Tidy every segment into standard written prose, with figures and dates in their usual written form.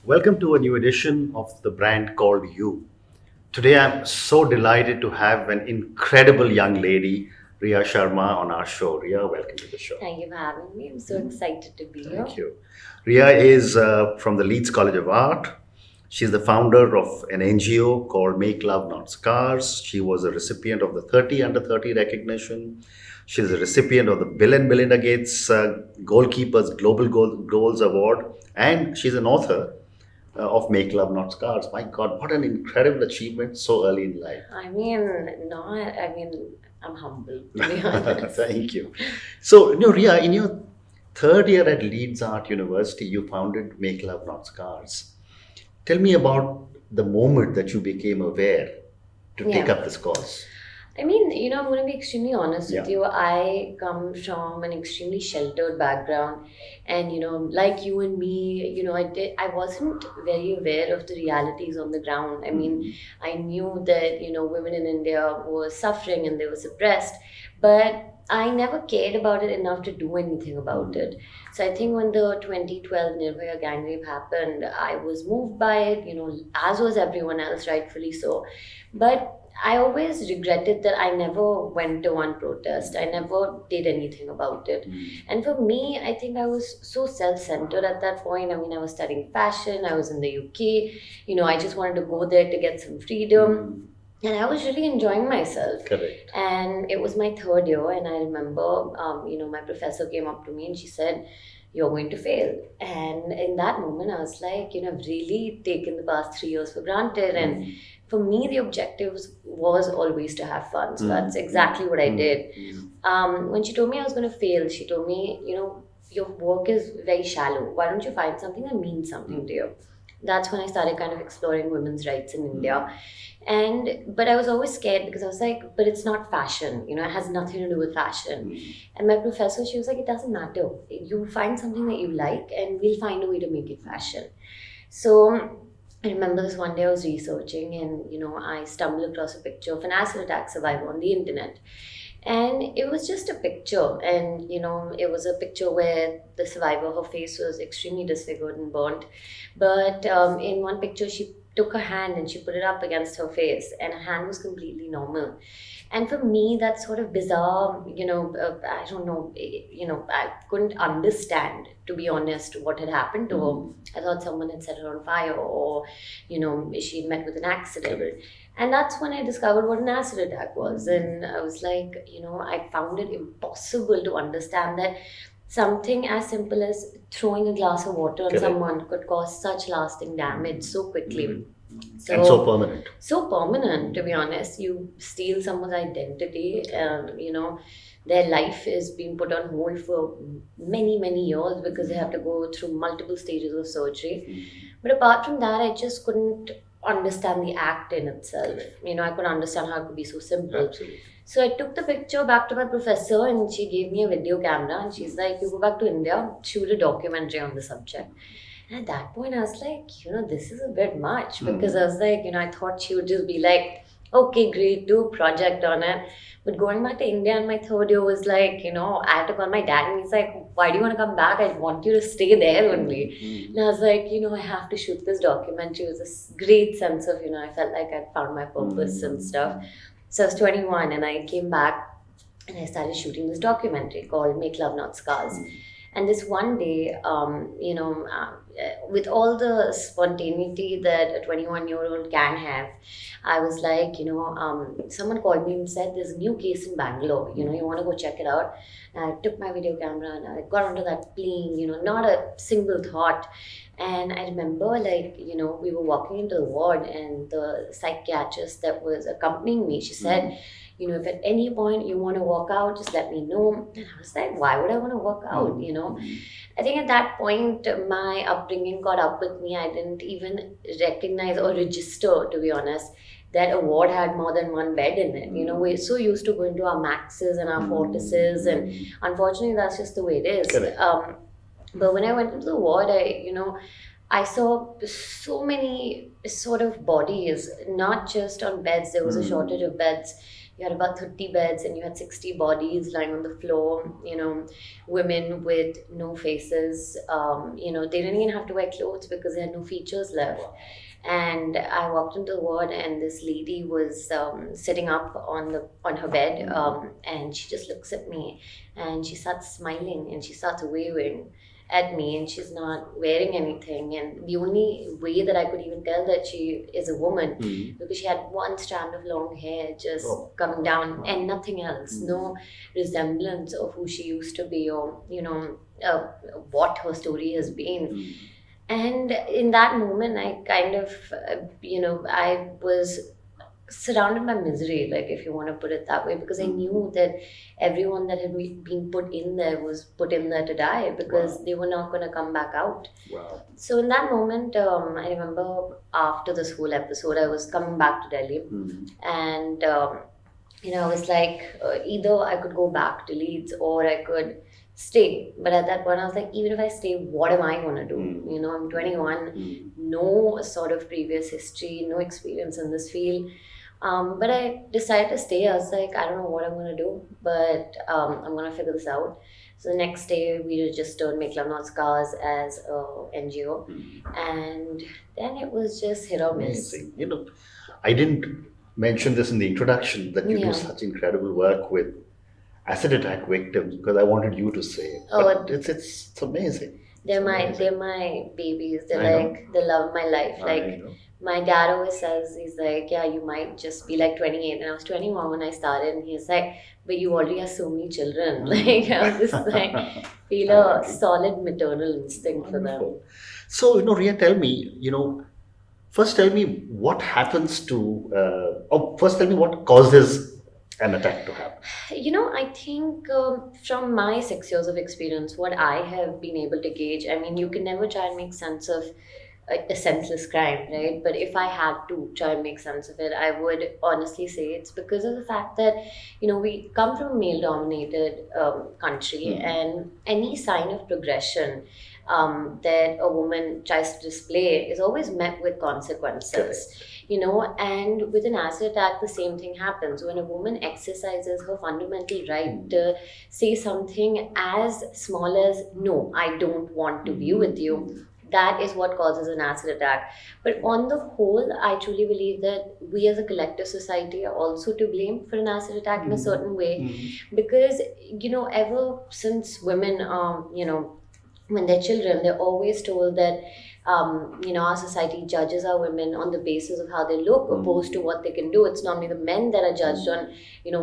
Welcome to a new edition of the brand called You. Today, I'm so delighted to have an incredible young lady, Ria Sharma, on our show. Ria, welcome to the show. Thank you for having me. I'm so excited to be here. Thank you. Ria is from the Leeds College of Art. She's the founder of an NGO called Make Love Not Scars. She was a recipient of the 30 Under 30 recognition. She's a recipient of the Bill and Melinda Gates Goalkeepers Goals Award. And she's an author of Make Love Not Scars. My God, what an incredible achievement so early in life. I'm humble, to be honest. Thank you. So, Ria, in your third year at Leeds Art University, you founded Make Love Not Scars. Tell me about the moment that you became aware to take Yeah. up this cause. I'm going to be extremely honest with Yeah. you. I come from an extremely sheltered background, and like you and me, I wasn't very aware of the realities on the ground. I knew that women in India were suffering and they were suppressed, but I never cared about it enough to do anything about it. So I think when the 2012 Nirbhaya gang rape happened, I was moved by it, as was everyone else, rightfully so. But I always regretted that I never went to one protest. I never did anything about it. And for me, I think I was so self centered at that point. I was studying fashion, I was in the UK, I just wanted to go there to get some freedom. And I was really enjoying myself. Correct. And it was my third year, and I remember, my professor came up to me and she said, "You're going to fail." And in that moment, I was like, I've really taken the past 3 years for granted. And for me, the objective was always to have fun. So that's exactly what I did. When she told me I was going to fail, she told me, your work is very shallow. Why don't you find something that means something to you? That's when I started kind of exploring women's rights in India. But I was always scared because I was like, but it's not fashion, it has nothing to do with fashion. And my professor, she was like, it doesn't matter. You find something that you like and we'll find a way to make it fashion. So I remember this one day I was researching and I stumbled across a picture of an acid attack survivor on the internet. And it was just a picture, and it was a picture where the survivor, her face was extremely disfigured and burnt. But in one picture, she took her hand and she put it up against her face, and her hand was completely normal. And for me, that's sort of bizarre. I don't know. I couldn't understand, to be honest, what had happened to her. I thought someone had set her on fire, or she met with an accident. Correct. And that's when I discovered what an acid attack was. And I was like, I found it impossible to understand that something as simple as throwing a glass of water on Correct. someone could cause such lasting damage so quickly. And so permanent. So permanent, to be honest. You steal someone's identity, and their life is being put on hold for many, many years because they have to go through multiple stages of surgery. But apart from that, I just couldn't understand the act in itself. I couldn't understand how it could be so simple. Absolutely. So I took the picture back to my professor and she gave me a video camera and she's like, "You go back to India, shoot a documentary on the subject." And at that point, I was like, this is a bit much because I was like, I thought she would just be like, "Okay, great, do a project on it." But going back to India in my third year was like, I had to call my dad and he's like, "Why do you want to come back? I want you to stay there only." And I was like, I have to shoot this documentary. It was this great sense of, I felt like I'd found my purpose and stuff. So I was 21 and I came back and I started shooting this documentary called Make Love Not Scars. And this one day, with all the spontaneity that a 21-year-old can have, I was like, someone called me and said, "There's a new case in Bangalore, you want to go check it out?" And I took my video camera and I got onto that plane, not a single thought. And I remember, we were walking into the ward and the psychiatrist that was accompanying me, she said, "If at any point you want to walk out, just let me know." And I was like, why would I want to walk out, I think at that point, my upbringing caught up with me. I didn't even recognize or register, to be honest, that a ward had more than one bed in it. We're so used to going to our Maxes and our Fortises, and unfortunately, that's just the way it is. Correct. But when I went into the ward, I saw so many sort of bodies, not just on beds. There was a shortage of beds. you had about 30 beds and you had 60 bodies lying on the floor, women with no faces. They didn't even have to wear clothes because they had no features left. And I walked into the ward, and this lady was sitting up on her bed, and she just looks at me, and she starts smiling, and she starts waving at me, and she's not wearing anything. And the only way that I could even tell that she is a woman, because she had one strand of long hair just coming down, and nothing else, no resemblance of who she used to be, or what her story has been. And in that moment, I kind of, I was surrounded by misery, like, if you want to put it that way, because I knew that everyone that had been put in there was put in there to die, because they were not going to come back out. Wow. So in that moment, I remember after this whole episode, I was coming back to Delhi, and I was like, either I could go back to Leeds or I could stay. But at that point, I was like, even if I stay, what am I going to do? I'm 21, no sort of previous history, no experience in this field. But I decided to stay. I was like, I don't know what I'm going to do, but I'm going to figure this out. So the next day, we registered Make Love Not Scars as a NGO. And then it was just hit or miss. Amazing. I didn't mention this in the introduction, that you do such incredible work with acid attack victims, because I wanted you to say it. But it's amazing. They're my babies. They love my life. Like, my dad always says, he's like, yeah, you might just be like 28. And I was 21 when I started, and he's like, but you already have so many children. Like, I was just like, feel a solid maternal instinct for them. So, Ria, tell me, first tell me what happens to, first tell me what causes an attack to happen. I think from my 6 years of experience, what I have been able to gauge, I mean, you can never try and make sense of a senseless crime, right? But if I had to try and make sense of it, I would honestly say it's because of the fact that, we come from a male-dominated country, and any sign of progression that a woman tries to display is always met with consequences. And with an acid attack, the same thing happens. When a woman exercises her fundamental right to say something as small as, no, I don't want to be with you, that is what causes an acid attack. But on the whole, I truly believe that we as a collective society are also to blame for an acid attack in a certain way. Because, ever since women, when they're children, they're always told that our society judges our women on the basis of how they look, opposed to what they can do. It's normally the men that are judged on,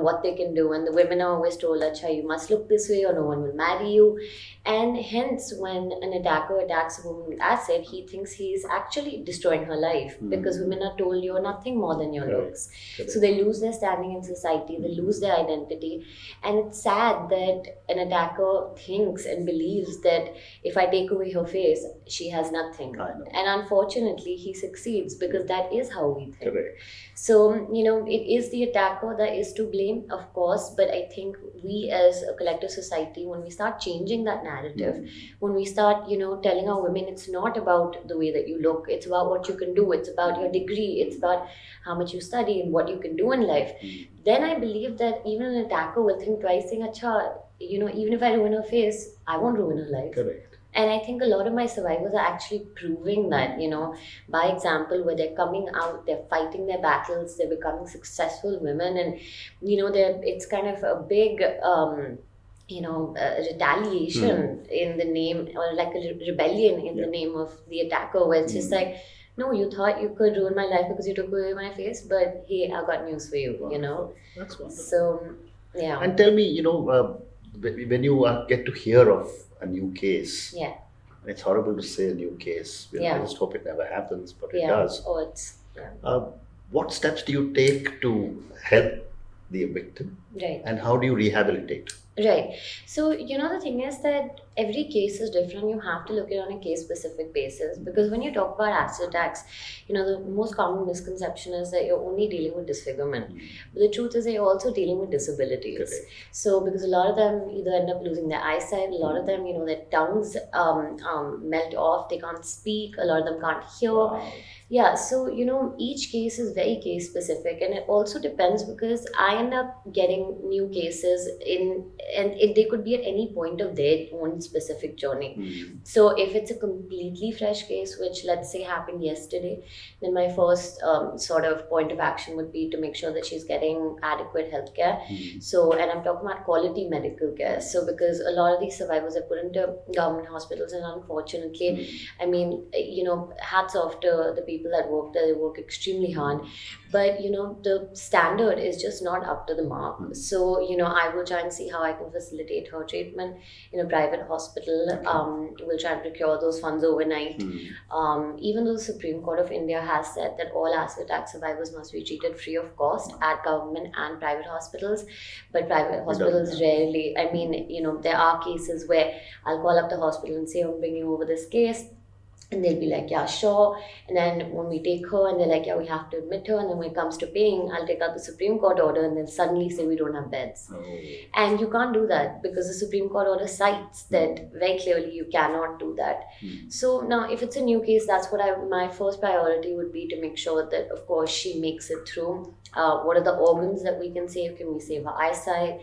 what they can do, and the women are always told, "Acha, you must look this way, or no one will marry you." And hence, when an attacker attacks a woman with acid, he thinks he's actually destroying her life, because women are told you're nothing more than your looks. So they lose their standing in society, they lose their identity, and it's sad that an attacker thinks and believes that if I take away her face, she has nothing. And unfortunately, he succeeds, because that is how we think. So, it is the attacker that is to blame, of course, but I think we as a collective society, when we start changing that narrative, when we start, telling our women it's not about the way that you look, it's about what you can do, it's about your degree, it's about how much you study and what you can do in life, then I believe that even an attacker will think twice, saying, "Acha, even if I ruin her face, I won't ruin her life." And I think a lot of my survivors are actually proving that, by example, where they're coming out, they're fighting their battles, they're becoming successful women, and, it's kind of a big, retaliation in the name, or like a rebellion in the name of the attacker, where it's just like, no, you thought you could ruin my life because you took away my face, but hey, I got news for you, That's wonderful. So, yeah. And tell me, when you get to hear of a new case, it's horrible to say a new case. I just hope it never happens, but it does. What steps do you take to help the victim? Right. And how do you rehabilitate? Right. So, the thing is that every case is different. You have to look at it on a case specific basis, because when you talk about acid attacks, the most common misconception is that you're only dealing with disfigurement, but the truth is that you're also dealing with disabilities. Correct. So because a lot of them either end up losing their eyesight, a lot of them, their tongues melt off, they can't speak, a lot of them can't hear. Wow. Yeah, so each case is very case specific, and it also depends because I end up getting new cases and they could be at any point of their own specific journey. So if it's a completely fresh case, which let's say happened yesterday, then my first sort of point of action would be to make sure that she's getting adequate health care. So, and I'm talking about quality medical care. So because a lot of these survivors are put into government hospitals, and unfortunately, I mean, hats off to the people that work there. They work extremely hard, but the standard is just not up to the mark. So I will try and see how I can facilitate her treatment in a private hospital. We'll try and procure those funds overnight. Even though the Supreme Court of India has said that all acid attack survivors must be treated free of cost at government and private hospitals, but private hospitals rarely. I mean, there are cases where I'll call up the hospital and say, I'm bringing over this case. And they'll be like, yeah, sure. And then when we take her, and they're like, yeah, we have to admit her. And then when it comes to paying, I'll take out the Supreme Court order and then suddenly say we don't have beds. And you can't do that because the Supreme Court order cites that very clearly you cannot do that. So now if it's a new case, that's what my first priority would be, to make sure that, of course, she makes it through. What are the organs that we can save? Can we save her eyesight?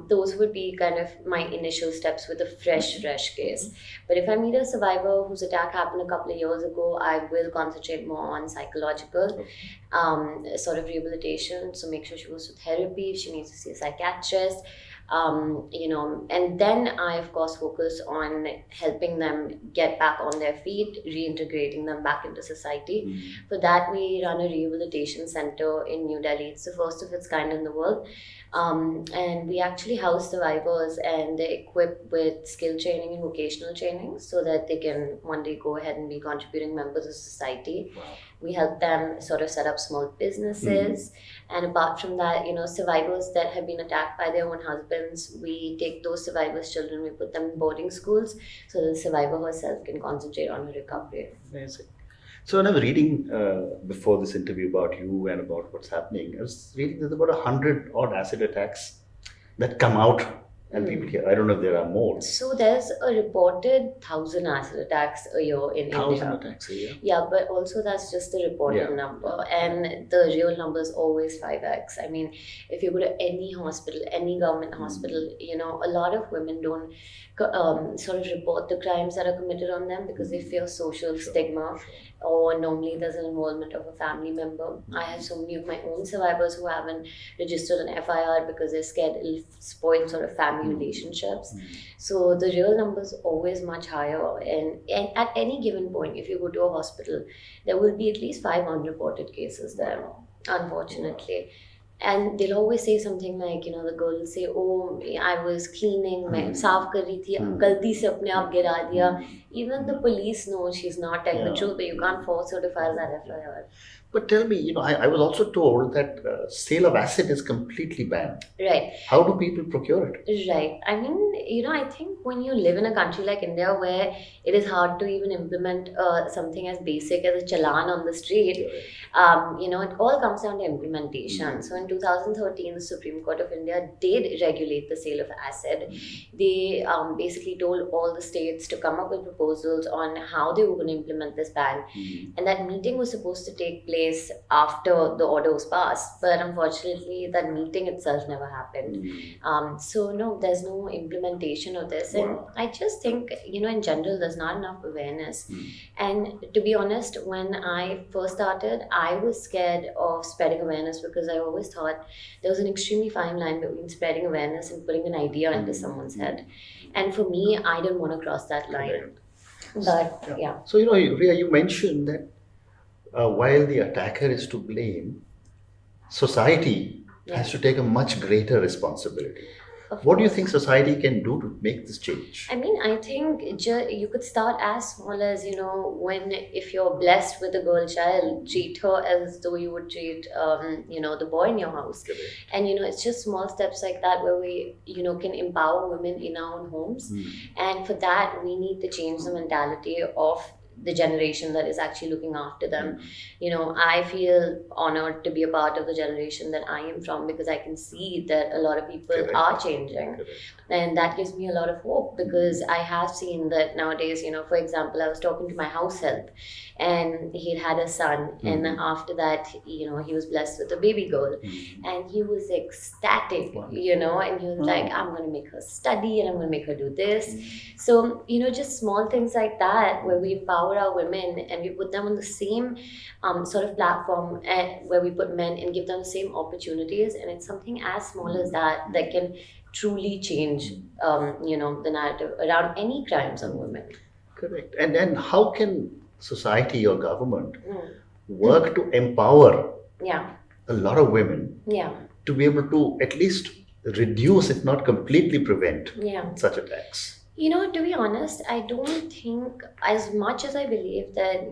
Those would be kind of my initial steps with a fresh case. But if I meet a survivor whose attack happened a couple of years ago, I will concentrate more on psychological sort of rehabilitation. So make sure she goes to therapy, if she needs to see a psychiatrist. And then I, of course, focus on helping them get back on their feet, reintegrating them back into society. For that, we run a rehabilitation center in New Delhi. It's the first of its kind in the world. And we actually house survivors, and they're equipped with skill training and vocational training so that they can one day go ahead and be contributing members of society. Wow. We help them sort of set up small businesses. And apart from that, survivors that have been attacked by their own husbands, we take those survivors' children, we put them in boarding schools so that the survivor herself can concentrate on her recovery. Amazing. So when I was reading before this interview about you and about what's happening, I was reading there's about 100 odd acid attacks that come out, and people here, I don't know if there are more. So there's a reported 1,000 acid attacks a year in 1,000 India. attacks a year. Yeah, but also that's just the reported number, and the real number is always 5x. I mean, if you go to any hospital, any government hospital, a lot of women don't sort of report the crimes that are committed on them because they fear social stigma, or normally there's an involvement of a family member. I have so many of my own survivors who haven't registered an FIR because they're scared it'll spoil sort of family relationships. So the real number is always much higher, and at any given point, if you go to a hospital, there will be at least 5 unreported cases there, unfortunately. And they'll always say something like, the girl will say, oh, I was cleaning, मैं साफ कर रही थी, गलती से अपने आप गिरा दिया. Even the police know she's not telling the truth, but you can't force her to file that FIR. But tell me, I was also told that sale of acid is completely banned. Right. How do people procure it? Right. I mean, I think when you live in a country like India where it is hard to even implement something as basic as a challan on the street, it all comes down to implementation. So in 2013, the Supreme Court of India did regulate the sale of acid. They basically told all the states to come up with proposals on how they were going to implement this ban. And that meeting was supposed to take place after the order was passed, but unfortunately that meeting itself never happened. So no, there's no implementation of this. And I just think, in general, there's not enough awareness. And to be honest, when I first started, I was scared of spreading awareness because I always thought there was an extremely fine line between spreading awareness and putting an idea into someone's head. And for me, I didn't want to cross that line. But yeah. So, Ria, you mentioned that while the attacker is to blame, society has to take a much greater responsibility. Of What do you course. think society can do to make this change? I mean, I think you could start as small as, when if you're blessed with a girl child, treat her as though you would treat, the boy in your house. Correct. And, it's just small steps like that where we, can empower women in our own homes. Hmm. And for that, we need to change the mentality of the generation that is actually looking after them. I feel honored to be a part of the generation that I am from, because I can see that a lot of people Correct. are changing. Correct. And that gives me a lot of hope, because I have seen that nowadays, for example, I was talking to my house help, and he'd had a son, and after that, he was blessed with a baby girl, and he was ecstatic. Wonderful. And he was like, I'm going to make her study, and I'm going to make her do this. So, just small things like that, where we empower our women and we put them on the same sort of platform, and where we put men and give them the same opportunities. And it's something as small as that can truly change, the narrative around any crimes on women. Correct. And how can society or government Mm. work to empower Yeah, a lot of women yeah, to be able to at least reduce, if not completely prevent, yeah. such attacks? To be honest, I don't think, as much as I believe that,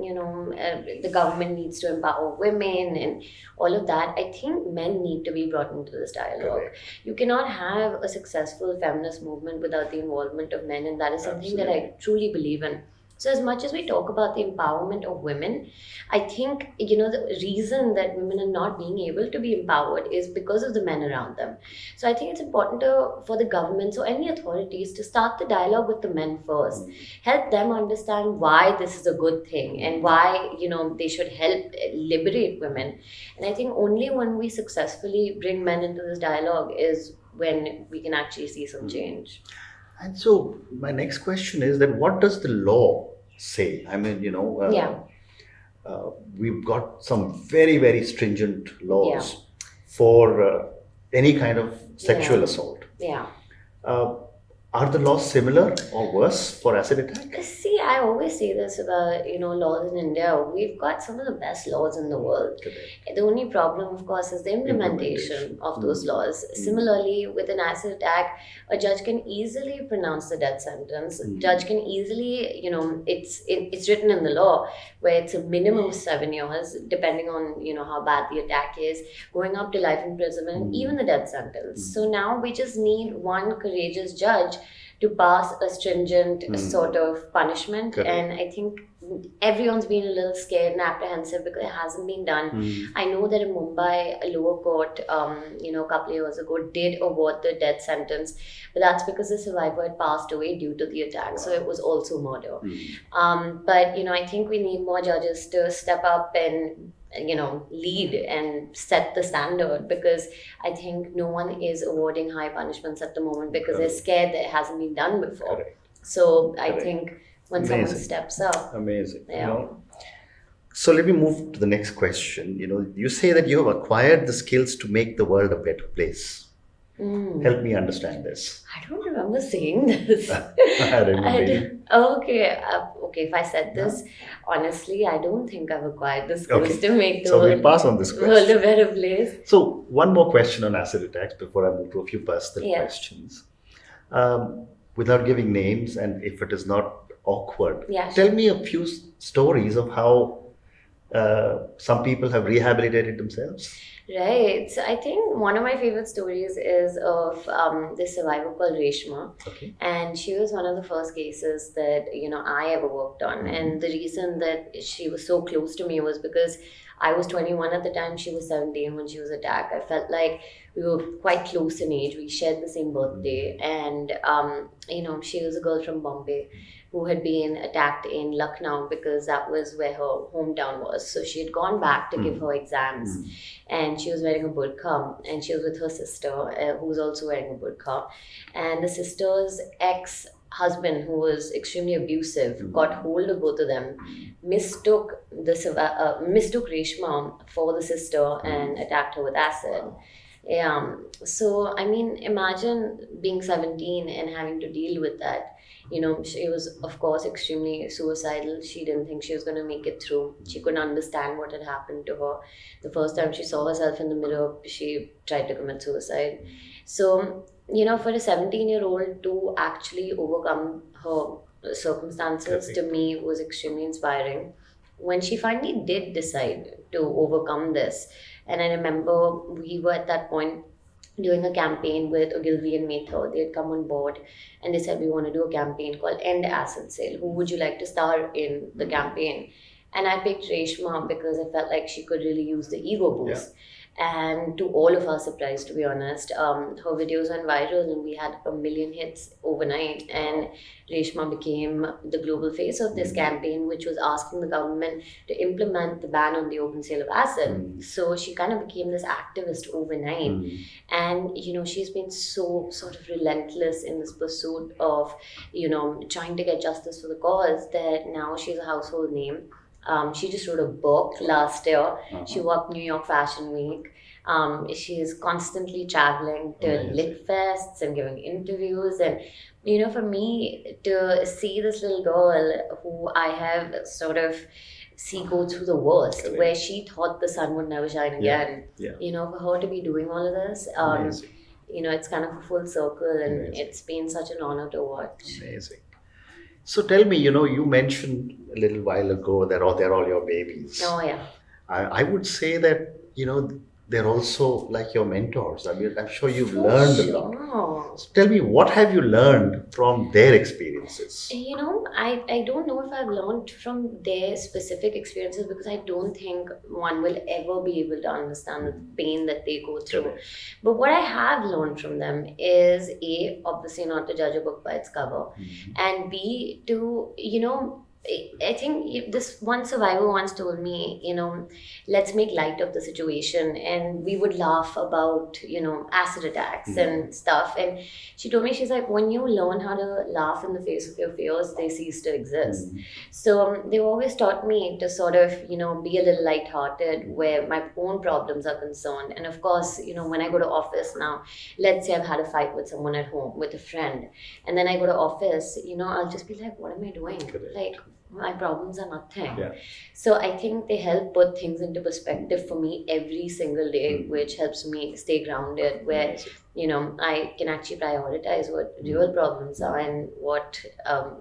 the government needs to empower women and all of that, I think men need to be brought into this dialogue. Correct. You cannot have a successful feminist movement without the involvement of men, and that is something that Absolutely. I truly believe in. So, as much as we talk about the empowerment of women, I think, the reason that women are not being able to be empowered is because of the men around them. So, I think it's important for the governments or any authorities to start the dialogue with the men first. Help them understand why this is a good thing, and why, they should help liberate women. And I think only when we successfully bring men into this dialogue is when we can actually see some change. And so my next question is that what does the law say? I mean, Yeah. we've got some very, very stringent laws Yeah. for any kind of sexual Yeah. assault. Yeah. Uh, are the laws similar or worse for acid attack? See, I always say this about, laws in India. We've got some of the best laws in the world. Correct. The only problem, of course, is the implementation of those laws. Similarly, with an acid attack, a judge can easily pronounce the death sentence. Judge can easily, it's written in the law where it's a minimum of 7 years, depending on, how bad the attack is, going up to life imprisonment, even the death sentence. So now we just need one courageous judge to pass a stringent sort of punishment. Correct. And I think everyone's been a little scared and apprehensive because it hasn't been done. I know that in Mumbai, a lower court, a couple of years ago, did award the death sentence, but that's because the survivor had passed away due to the attack. So it was also murder. But I think we need more judges to step up and lead and set the standard, because I think no one is awarding high punishments at the moment because they're scared that it hasn't been done before. Correct. So I Correct. think when someone Amazing. steps up. Amazing. Yeah. So let me move to the next question. You say that you have acquired the skills to make the world a better place. Help me understand this. I don't remember saying this. I remember. Okay, if I said this, honestly, I don't think I've acquired the skills Okay. to make the So we'll world, pass on this world question. a better place. So one more question on acid attacks before I move to a few personal Yeah. questions. Without giving names, and if it is not awkward, Yeah, tell me a few stories of how some people have rehabilitated themselves. Right. So I think one of my favorite stories is of this survivor called Reshma. Okay. And she was one of the first cases that, I ever worked on. And the reason that she was so close to me was because I was 21 at the time, she was 17 when she was attacked. I felt like we were quite close in age. We shared the same birthday. And, she was a girl from Bombay who had been attacked in Lucknow because that was where her hometown was. So she had gone back to give her exams, and she was wearing a burqa, and she was with her sister who was also wearing a burqa. And the sister's ex-husband, who was extremely abusive, got hold of both of them, mistook Reshma for the sister and attacked her with acid. Yeah. So, I mean, imagine being 17 and having to deal with that. She was, of course, extremely suicidal. She didn't think she was going to make it through. She couldn't understand what had happened to her. The first time she saw herself in the mirror, she tried to commit suicide. So, for a 17-year-old to actually overcome her circumstances, to Correct. me was extremely inspiring. When she finally did decide to overcome this, and I remember we were at that point doing a campaign with Ogilvy and Mather. They had come on board and they said, we want to do a campaign called End Acid Sale. Who would you like to star in the campaign? And I picked Reshma because I felt like she could really use the ego Yeah. boost. And to all of our surprise, to be honest, her videos went viral and we had 1 million hits overnight. And Reshma became the global face of this campaign, which was asking the government to implement the ban on the open sale of acid. So she kind of became this activist overnight. And, she's been so sort of relentless in this pursuit of, trying to get justice for the cause that now she's a household name. She just wrote a book last year. She worked New York Fashion Week. She's constantly traveling to Amazing. lit fests and giving interviews. And, for me to see this little girl who I have sort of see go through the worst, Correct. where she thought the sun would never shine Yeah. again, Yeah. for her to be doing all of this, Amazing. it's kind of a full circle, and Amazing. it's been such an honor to watch. Amazing. So tell me, you mentioned a little while ago that they're all your babies. Oh, yeah. I would say that, they're also like your mentors. I mean, I'm sure you've For learned a lot. sure. So tell me, what have you learned from their experiences? I don't know if I've learned from their specific experiences, because I don't think one will ever be able to understand the pain that they go through. Correct. But what I have learned from them is A, obviously not to judge a book by its cover, and B, to, I think this one survivor once told me, let's make light of the situation. And we would laugh about, acid attacks and stuff. And she told me, she's like, when you learn how to laugh in the face of your fears, they cease to exist. So they've always taught me to sort of, be a little lighthearted where my own problems are concerned. And of course, when I go to office now, let's say I've had a fight with someone at home, with a friend, and then I go to office, I'll just be like, what am I doing? Correct. Like, my problems are nothing. Yeah. So I think they help put things into perspective for me every single day, which helps me stay grounded, where, Amazing. I can actually prioritize what real problems are and what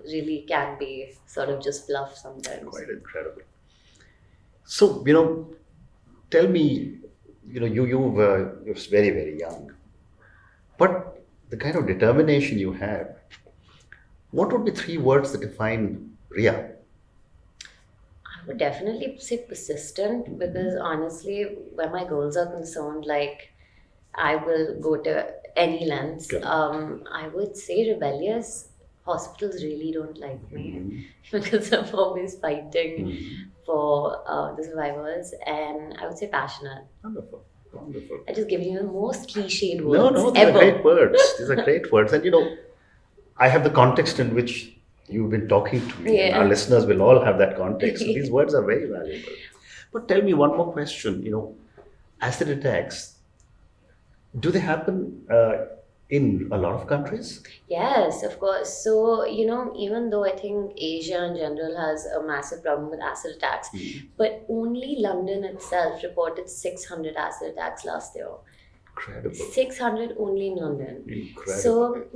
really can be sort of just fluff sometimes. Quite incredible. So, tell me, you're very, very young, but the kind of determination you have, what would be 3 words that define Ria? I would definitely say persistent, because honestly, where my goals are concerned, like, I will go to any lengths. Correct. I would say rebellious. Hospitals really don't like me because I'm always fighting for the survivors. And I would say passionate. Wonderful. Wonderful. I just give you the most cliched No, words no, these are ever. great words. These are great words. And I have the context in which you've been talking to me, and Yeah. our listeners will all have that context. So these words are very valuable. But tell me one more question. Acid attacks, do they happen in a lot of countries? Yes, of course. So, even though I think Asia in general has a massive problem with acid attacks, but only London itself reported 600 acid attacks last year. Incredible. 600 only in London. Incredible. So,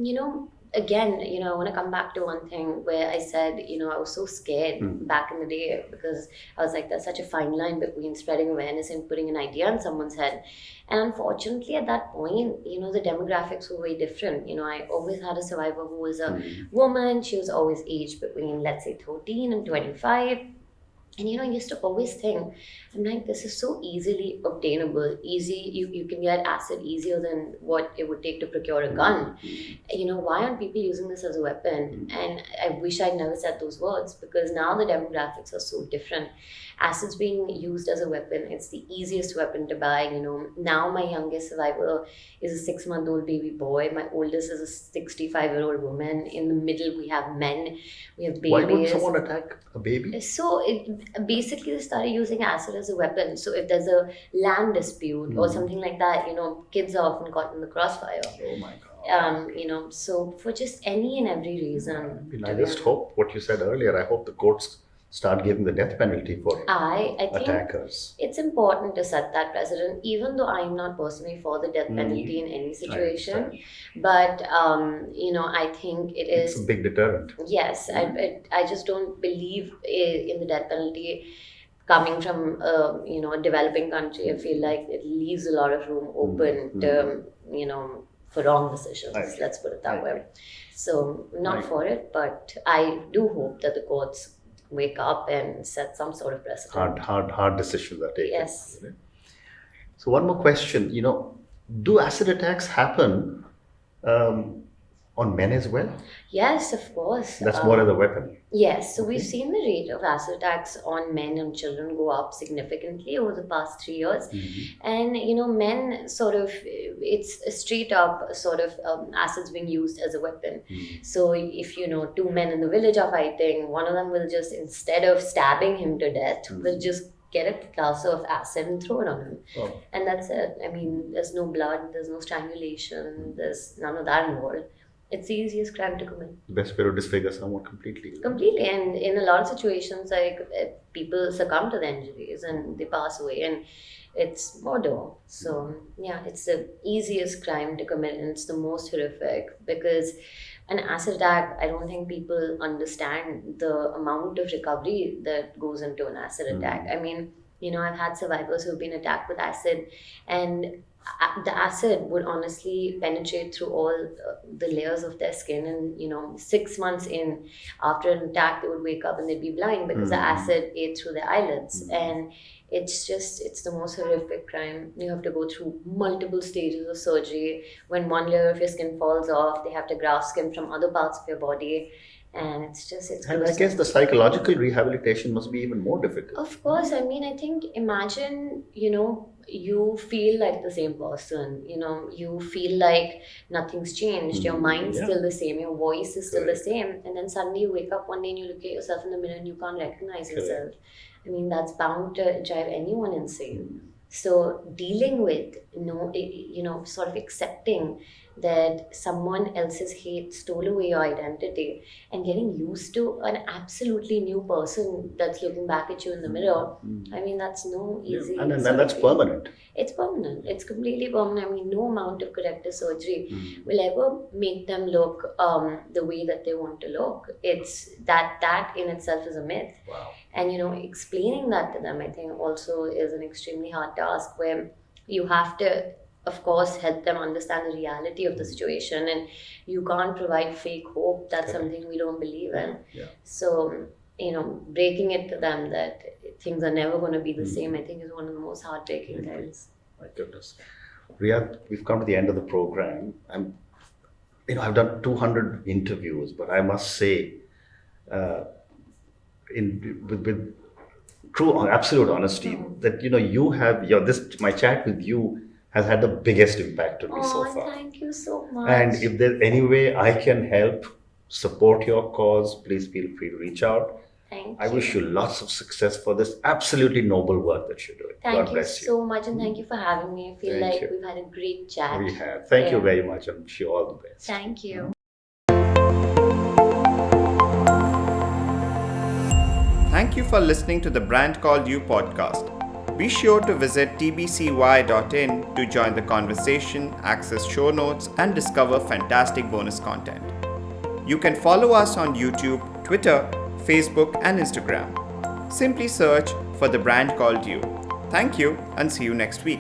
again, I want to come back to one thing where I said, I was so scared back in the day, because I was like, there's such a fine line between spreading awareness and putting an idea in someone's head. And unfortunately, at that point, the demographics were very different. I always had a survivor who was a woman. She was always aged between, let's say, 13 and 25. And I used to always think, I'm like, this is so easily obtainable. Easy, you can get acid easier than what it would take to procure a gun. Why aren't people using this as a weapon? And I wish I'd never said those words, because now the demographics are so different. Acid's being used as a weapon. It's the easiest weapon to buy. Now my youngest survivor is a 6-month-old baby boy. My oldest is a 65-year-old woman. In the middle, we have men. We have babies. Why would someone attack a baby? So basically, they started using acid as a weapon. So if there's a land dispute or something like that, kids are often caught in the crossfire. Oh my God. So for just any and every reason. I just hope what you said earlier, I hope the courts start giving the death penalty for I think attackers. it's important to set that precedent, even though I'm not personally for the death Mm. penalty in any I situation. understand. But I think it It's is. a big deterrent. Yes, I just don't believe in the death penalty coming from a developing country. I feel like it leaves a lot of room open Mm. to for wrong decisions. I agree. Let's put it I that way. agree. So not I for it, but I do hope that the courts wake up and set some sort of precedent. Hard decisions are taken. Yes. So one more question. Do acid attacks happen on men as well? Yes, of course. That's more as a weapon. Yes, so we've Okay. seen the rate of acid attacks on men and children go up significantly over the past 3 years. And men sort of, it's a straight up sort of acids being used as a weapon. So if two men in the village are fighting, one of them will just, instead of stabbing him to death, will just get a glass of acid and throw it on him. Oh. And that's it. I mean, there's no blood, there's no strangulation, there's none of that involved. It's the easiest crime to commit. The best way to disfigure someone completely. Completely. And in a lot of situations, like people succumb to the injuries and they pass away, and it's murder. So yeah, it's the easiest crime to commit, and it's the most horrific because an acid attack, I don't think people understand the amount of recovery that goes into an acid attack. I mean, I've had survivors who've been attacked with acid, and the acid would honestly penetrate through all the layers of their skin, and 6 months in after an attack they would wake up and they'd be blind because the acid ate through their eyelids. And it's the most horrific crime. You have to go through multiple stages of surgery. When one layer of your skin falls off, they have to graft skin from other parts of your body, and it's And I gruesome. guess the psychological rehabilitation must be even more difficult. Of course, I mean, I think imagine, you feel like the same person, you feel like nothing's changed, your mind's Yeah. still the same, your voice is still the Correct. same, and then suddenly you wake up one day and you look at yourself in the mirror and you can't recognize Correct. yourself. I mean, that's bound to drive anyone insane. So dealing with, sort of accepting that someone else's hate stole away your identity and getting used to an absolutely new person that's looking back at you in the mirror, I mean, that's no easy. And sort of that's thing. permanent. It's permanent. It's completely permanent. I mean, no amount of corrective surgery will ever make them look the way that they want to look. It's that in itself is a myth. Wow. And explaining that to them, I think, also is an extremely hard task where you have to, of course, help them understand the reality of the situation, and you can't provide fake hope. That's Correct. something we don't believe in. Yeah. So, breaking it to them that things are never going to be the same, I think, is one of the most heartbreaking things. My goodness. Riyadh, we've come to the end of the program. I've done 200 interviews, but I must say, with true, absolute honesty, that my chat with you has had the biggest impact on me so Oh, far. thank you so much. And if there's any way I can help support your cause, please feel free to reach out. Thank I you. wish you lots of success for this absolutely noble work that you're doing. Thank God you bless you. so much, and thank you for having me. I feel Thank like you. we've had a great chat. We have. Thank you Yeah. very much. I wish you all the best. Thank you. Thank you for listening to the Brand Called You podcast. Be sure to visit tbcy.in to join the conversation, access show notes, and discover fantastic bonus content. You can follow us on YouTube, Twitter, Facebook, and Instagram. Simply search for The Brand Called You. Thank you, and see you next week.